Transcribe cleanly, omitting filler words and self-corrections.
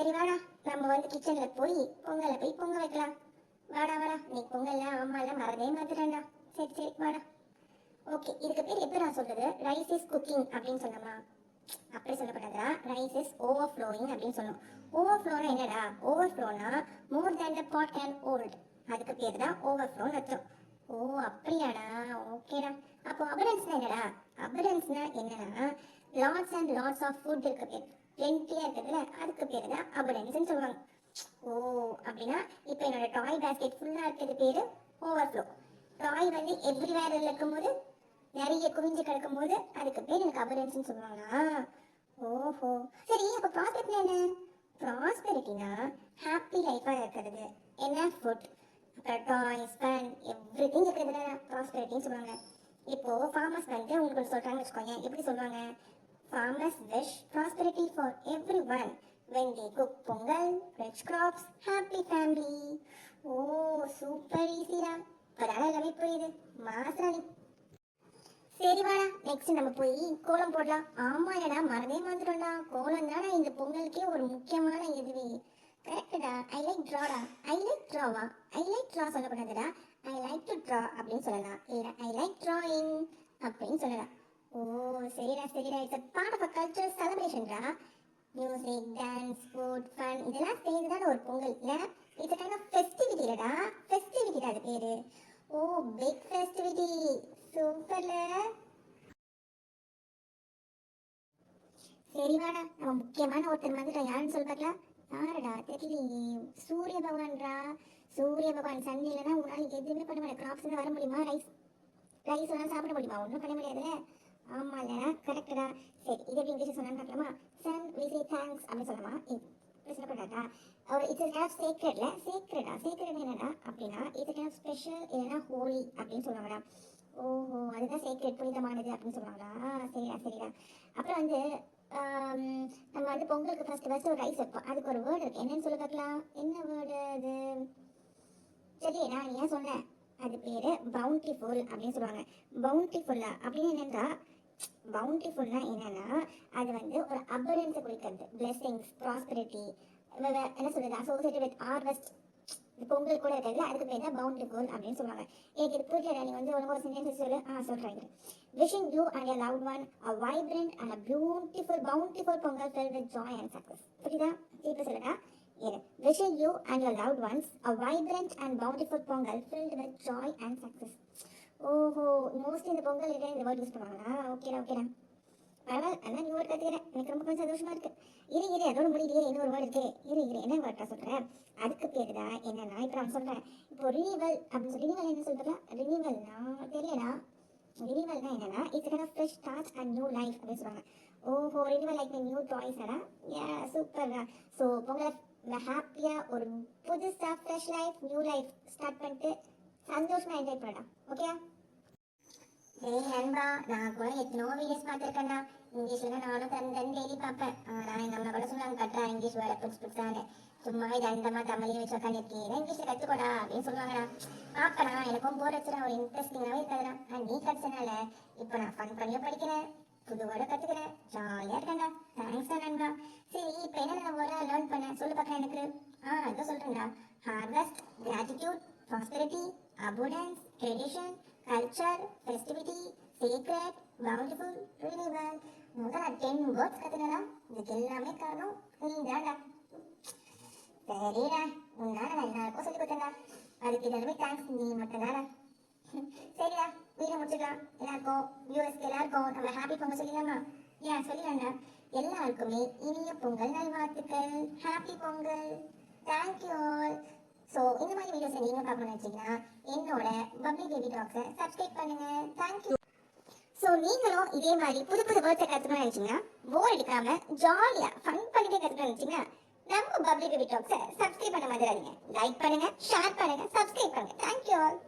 சரி வாடா, நம்ம வந்து கிச்சன்ல போய் பொங்கலை போய் பொங்க வைக்கலாம். வாடா வாடா, நீ பொங்கல்ல அம்மால மறந்தே மாத்துறேன்டா. சரி சரி வாடா. ஓகே, இதுக்கு பேர் எப்படி நான் சொல்றது? ரைஸ் இஸ் குக்கிங் அப்படின்னு சொன்னோமா? அப்படி சொல்லப்பட்டதா ரைஸ் இஸ் ஓவர்ஃப்ளோயிங் அப்படின்னு சொன்னோம். ஓவர்ஃப்ளோனா என்னடா? ஓவர்ஃப்ளோனா மோர் தேன் த பாட் கேன் ஹோல்ட். அதுக்கு பேர் தான் ஓவர்ஃப்ளோன்னு அர்த்தம். ஓ அப்படியாடா, ஓகேடா. அப்போ அபரன்ஸ்னா என்னடா? அபரன்ஸ்னா என்னன்னா lots and lots of food இருக்கு பேர், பிளென்டியா இருக்குதுல, அதுக்கு பேர் தான் அபரன்ஸ்ன்னு சொல்லுவாங்க. ஓ அப்படின்னா இப்போ என்னோட டாய் பேஸ்கெட் ஃபுல்லா இருக்குது பேரு ஓவர்ஃப்ளோ. டாய் வந்து எவ்ரிவேர் இருக்கும்போது, நிறைய குவிஞ்சு கிடக்கும் போது அதுக்கு பேர் எனக்கு அபரன்ஸ்ன்னு சொல்லுவாங்களா? ஓஹோ சரி. அப்போ ப்ராஸ்பெரிட்டி என்ன? ப்ராஸ்பெரிட்டினா ஹாப்பி லைஃபா இருக்கிறது, என்ன ஃபுட், அப்புறம் டாய்ஸ், ஃபன், எவ்ரிதிங் இருக்கிறதுல ப்ராஸ்பெரிட்டின்னு சொல்லுவாங்க. இப்போ ஃபார்மர்ஸ் வந்து உங்களுக்கு சொல்றாங்கன்னு வச்சுக்கோங்க, எப்படி சொல்லுவாங்க? Farmers wish prosperity for everyone when they cook pongal, rich crops, happy family. O super ஈஸிடா. இப்போதானே எல்லாமே புரியுது. மாசராணி. சரி வாடா, நெக்ஸ்ட் நம்ம போய் கோலம் போடலாம். ஆமா இல்லடா, மறந்தே வந்துட்டோம்டா. கோலம் தானே இந்த பொங்கலுக்கே ஒரு முக்கியமான இதுவே. கரெக்டா. ஐ லைக் ட்ராடா. ஐ லைக் ட்ராவா? ஐ லைக் ட்ரா சொல்லக்கூடாதுடா, ஐ லைக் டு ட்ரா அப்படின்னு சொல்லலாம். இல்லைடா ஐ லைக் ட்ராயிங் அப்படின்னு சொல்லலாம். ஓ சரிடா சரிடா. It's a part of a cultural celebration டா. மியூசிக், டான்ஸ், ஃபுட், ஃபன் இதெல்லாம் சேர்ந்து தான் ஒரு பொங்கல் இல்ல? It's a kind of festivity டா. ஃபெஸ்டிவிட்டி அது பேரு. ஓ பிக் ஃபெஸ்டிவிட்டி. சூப்பர்ல. சரி வாடா, நம்ம முக்கியமான ஒருத்தர் வந்துட்டா. யாருன்னு சொல்லி பார்க்கலாம். யாருடா தெரியலையே. சூரிய பகவான்டா. சூரிய பகவான் சன் இல்லைன்னா உன்னால எதுவுமே பண்ண முடியாது. கிராப்ஸ் வர முடியுமா? ரைஸ் எல்லாம் சாப்பிட முடியுமா? ஒன்றும் பண்ண முடியாதுல்ல. ஆமா இல்லைனா கரெக்டா. சரி, இது எப்படி இங்கிலீஷ் சொன்னான்னு பார்க்கலாமா? சன் வி சே தேங்க்ஸ் அப்படின்னு சொல்லலாமா? இப்படி சொல்லப்படாதா? ஒரு இட்ஸ் கைண்ட் ஆஃப் சேக்ரெட்ல. சேக்ரெட் என்னடா அப்படின்னா இட்ஸ் கைண்ட் ஆஃப் ஸ்பெஷல் இல்லைன்னா ஹோலி அப்படின்னு சொல்லுவாங்கடா. ஓஹோ அதுதான் சேக்ரெட், புனிதமானது அப்படின்னு சொல்லுவாங்களா? சரிடா சரிடா. அப்புறம் வந்து நம்ம வந்து பொங்கலுக்கு ஃபர்ஸ்ட் ஒரு ரைஸ் வைப்போம். அதுக்கு ஒரு வேர்டு இருக்கு, என்னன்னு சொல்லி பார்க்கலாம். என்ன வேர்டு அது? சரி நான் ஏன் சொன்னேன், அது பேரு பவுண்டிஃபுல் அப்படின்னு சொல்லுவாங்க. பவுண்டிஃபுல்லா அப்படின்னு என்னன்னா, பவுண்டிஃபுல்னா என்னன்னா அது வந்து ஒரு அபரன்ஸை குறிக்கிறது. பிளெஸிங்ஸ், ப்ராஸ்பெரிட்டி, என்ன சொல்றது, அசோசியேட்டட் வித் ஹார்வெஸ்ட். பொங்கல் கூட இருக்கிறது, அதுக்கு பேர் தான் பவுண்டிஃபுல் அப்படின்னு சொல்லுவாங்க. எனக்கு இது புரியல, நீ வந்து ஒரு சென்டென்ஸ் சொல்லு. சொல்றேன். Wishing you and your loved one a vibrant and a beautiful, bountiful Pongal filled with joy and success. புரியுதா? இப்ப சொல்லுடா. Wishing you and your loved ones a vibrant and bountiful Pongal filled with joy and success. ஓஹோ mostly இந்த பொங்கல் இந்த word use பண்ணுவாங்களா? ஓகேடா ஓகேடா. பரவாயில்ல, ஆனால் நீ ஒரு கற்றுக்கிறேன், எனக்கு ரொம்ப கொஞ்சம் சந்தோஷமா இருக்கு. இரு அதோட முடியலையே, இன்னொரு வேர்டு இருக்கு. என்ன வேர்டா சொல்றேன்? அதுக்கு பேரு தான் என்னன்னா, இப்போ நான் சொல்றேன். இப்போ ரினிவல் அப்படின்னு சொல்லி, ரினிவல் என்ன சொல்றா? ரினிவல்னா தெரியலடா. ரினிவல்னா என்னன்னா it's kind of fresh start and new life அப்படின்னு சொல்லுவாங்க. ஓஹோ ரினிவல் லைக் நியூ டாய்ஸ் அடா. யா சூப்பர்டா. ஸோ பொங்கலை ஹாப்பியா ஒரு புதுசா fresh life, new life start பண்ணிட்டு சந்தோஷமா என்ஜாய் பண்ணடா. ஓகேயா? ஏய் நண்பா, நான் கூட எத்தனோ வீடியோஸ் பார்த்துருக்கேன்டா. இங்கிலீஷ்ல நானும் டெய்லி பார்ப்பேன். ஆனால் எங்கள் அம்மா கூட சொல்லுவாங்க, கட்டுறா இங்கிலீஷ் வேலை புதுசானு. சும்மா இது அந்தமா தமிழையும் வச்சு உட்காந்துருக்கேன், இங்கிலீஷில் கற்றுக்கோடா அப்படின்னு சொல்லுவாங்கடா. பார்ப்பேனா எனக்கும் போர் வச்சுடா, ஒரு இன்ட்ரெஸ்டிங்காகவே இருக்காதுடா. நீ கற்றுனால இப்போ நான் ஃபன் பண்ணியும் படிக்கிறேன், புது வேர்டை கற்றுக்கிறேன், ஜாலியாக இருக்கேன்டா. தேங்க்ஸ்டா நண்பா. சரி இப்போ என்னென்ன வேர்டை லேர்ன் பண்ண சொல்லு பார்க்கலாம் எனக்கு. இதை சொல்கிறேன்டா. Harvest, gratitude, prosperity, abundance, tradition, culture, festivity, sacred, bountiful, renewal. முதல்ல 10 words கத்துனடா. இதுக்கு எல்லாமே காரணம் நீதான்டா. சரிடா, உன்னால நான் எல்லாருக்கும் சொல்லி கொடுத்தேன்டா. அதுக்கு எல்லாருமே தேங்க்ஸ், நீ மட்டும் தானே. சரிடா, வீடியோ முடிச்சுக்கலாம். எல்லாருக்கும் வியூவர்ஸ்க்கு எல்லாருக்கும் நம்ம ஹாப்பி பொங்கல் சொல்லிடலாமா? ஏன் சொல்லிடலாம்டா. எல்லாருக்குமே இனிய பொங்கல் நல்வாழ்த்துக்கள். Happy Pongal. Thank you all. So இந்த மாதிரி வீடியோஸை நீங்கள் பார்க்கணும்னு நினச்சிங்கன்னா என்னோட பப்ளி பேபி டாக்ஸை சப்ஸ்கிரைப் பண்ணுங்க. தேங்க்யூ. ஸோ நீங்களும் இதே மாதிரி புது வேர்ட்ஸை கற்றுக்கணும்னு நினச்சிங்கன்னா, போர் அடிக்காம ஜாலியாக ஃபன் பண்ணிட்டே கற்றுக்கணும்னு நினச்சிங்கன்னா நம்ம பப்ளி பேபி டாக்ஸை சப்ஸ்கிரைப் பண்ண மாதிரி லைக் பண்ணுங்க, ஷேர் பண்ணுங்க, சப்ஸ்கிரைப் பண்ணுங்க. Thank you all.